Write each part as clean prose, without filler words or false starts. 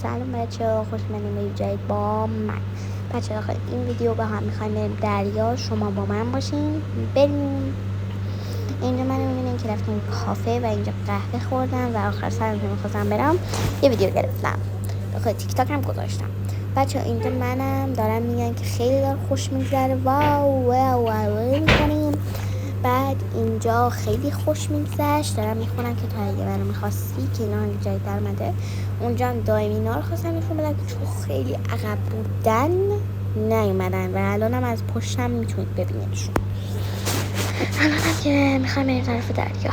سلام بچه‌ها، خوش اومدین به جدید با من. بچه‌ها این ویدیو با هم می‌خوایم بریم دریا. شما با من باشین بریم. اینجا من می‌بینین که رفتیم کافه و اینجا قهوه خوردم و آخر سر می‌خواستم برم یه ویدیو گرفتم. بخاطر تیک تاک هم گذاشتم. بچه‌ها اینجا منم دارم میگن که خیلی داره خوش می‌گذره. واو واو واو می‌کنیم. بعد اینجا خیلی خوش میگذشت. دارم میخونم که تا اگه منو میخواستی که اینا هم جدید در اومده. اونجا هم دائمینا رو خواستم نشون بدم که چون خیلی عقب بودن نیومدن و الانم از پشتم میتونید ببینیدشون. الانم که میخوایم بریم طرف دریا.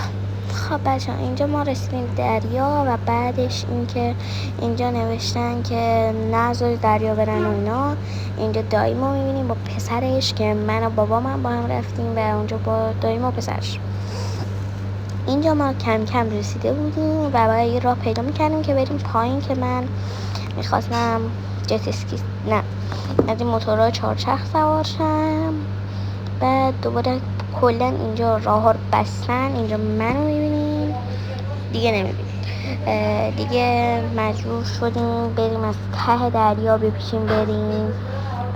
خب بچه‌ها اینجا ما رسیدیم دریا و بعدش اینکه اینجا نوشتن که نذارید دریا برن و اینا. اینجا داییمو میبینیم با پسرش که من و بابام با هم رفتیم و اونجا با داییم و پسرش. اینجا ما کم کم رسیده بودیم و باید یه راه پیدا میکردیم که بریم پایین که من میخواستم جت اسکی از این موتورها چهارچرخ سوار شم. بعد دوباره کلا اینجا راه ها رو بستن. اینجا منو میبینیم دیگه نمیبینیم دیگه مجبور شدیم بریم از ته دریا بپیشیم بریم.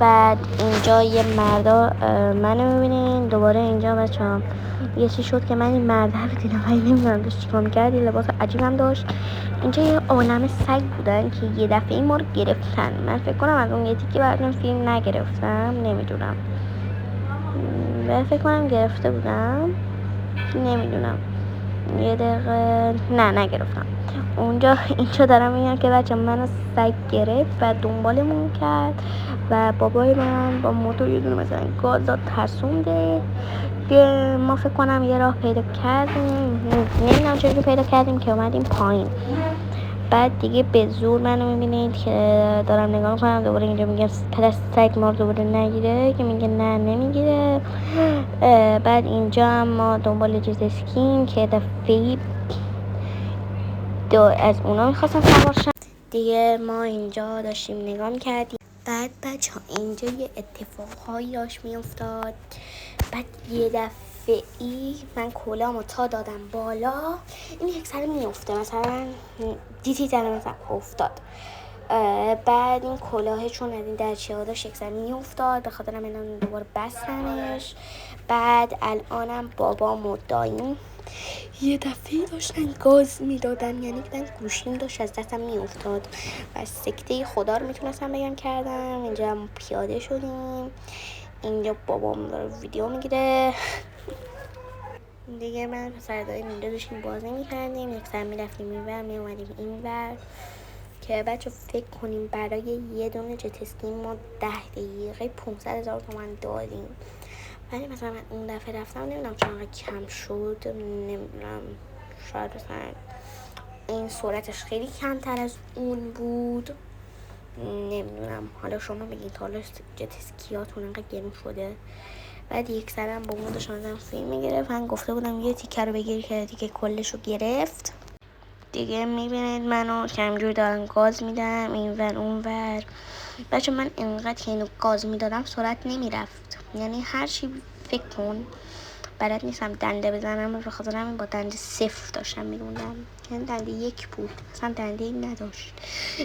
بعد اینجا یه مردا منو میبینین دوباره. اینجا بچه‌ها یه چی شد که من این مرده رو دیدم و نمیدونم داشت چیکار می‌کرد. لباس عجیبم داشت. اینجا یه عالمه سگ بودن که یه دفعه این ما رو گرفتن. من فکر کنم از اون یه تیکه بعدم فیلم نگرفتم، نمیدونم. فکر کنم گرفته بودم، نمیدونم. یه دقیقه نگرفتم. اینجا دارم میگم که بچه منو سگ گرفت و دنبالمون کرد و بابای من با موتور یه دونه مثلا گاز داد ترسونده. ما فکر کنم یه راه پیدا کردیم، نمیدونم چجوری پیدا کردیم که اومدیم پایین. بعد دیگه به زور منو میبینید که دارم نگاه میکنم. دوباره اینجا میگم پدر سگ ما دوباره نگیره، که میگه نه نمیگیره. بعد اینجا هم ما دنبال جت اسکیم که دفعه از اونا میخواستم سوار شم. دیگه ما اینجا داشتیم نگاه میکردیم. بعد بچه ها اینجا یه اتفاقهایی داشت میافتاد. بعد یه دفعی من کلامو تا دادم بالا، این یک سر میافته مثلا دیتی داره مثلا افتاد. بعد این کلاه چون از این درچه ها داشت یک سر میافتاد، به خاطر من دوباره بستنش. بعد الانم بابام و داییم یه دفعه داشتن گاز میدادن، یعنی دیدن گوشیم داشت از دستم میافتاد و سکته خدا رو میتونستم بگم کردم. اینجا هم پیاده شدیم. اینجا بابام داره ویدیو میگیره. دیگه من پسر داییم اینجا داشتیم بازی میکردیم، یک سر میرفتیم اینور میومدیم اینور. که بچه فکر کنیم برای یه دونه جت اسکی ما 10 دقیقه 500,000 تومان دادیم. ولی مثلا من اون دفعه رفتم نمیدونم چون کم شد، نمیدونم شاید مثلا این سرعتش خیلی کمتر از اون بود، نمیدونم. حالا شما بگید حالا جت اسکیاتون انقدر گرون شده. بعد یک سرم با اون داشتم فیلم میگرفت. من گفته بودم یه تیکه رو بگیر که دیگه کلشو گرفت. دیگه میبینید منو کمجور دارن گاز میدم اینور اونور. بچه من اینقدر که اینو گاز میدادم سرعت نمیرفت، یعنی هر چی فکر کن بلد نیستم دنده بزنم. به خاطر همین با دنده 0 داشتم میروندم، یعنی دنده 1 بود، اصلا دنده 1 نداشت.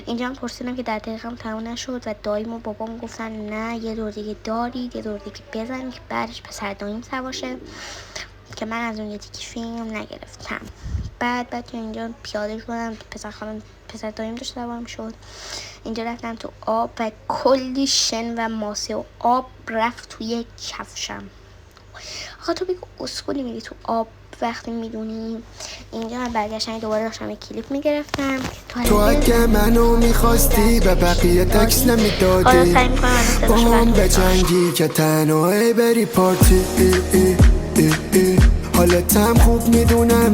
اینجا هم پرسیدم که 10 دقیقه هم تموم نشد و دایم و بابام گفتن نه یه دور دیگه دارید، یه دور دیگه بزنیم که بعدش پسر دایم سواشه، که من از اون یه تیکی فیلم نگرفتم. بعد اینجا پیاده شدم، پسر دایم داشت دوام شد. اینجا رفتم تو آب و کلی شن و ماسه و آب رفت توی کفشم. آخه تو بگو اسکولی میری تو آب وقتی میدونی. اینجا هم برگشتن دوباره داشتم یک کلیپ میگرفتم. تو اگه منو میخواستی به بقیه تکس نمیدادی، با هم به جنگی که تنهایی بری پارتی. حالتم خوب میدونم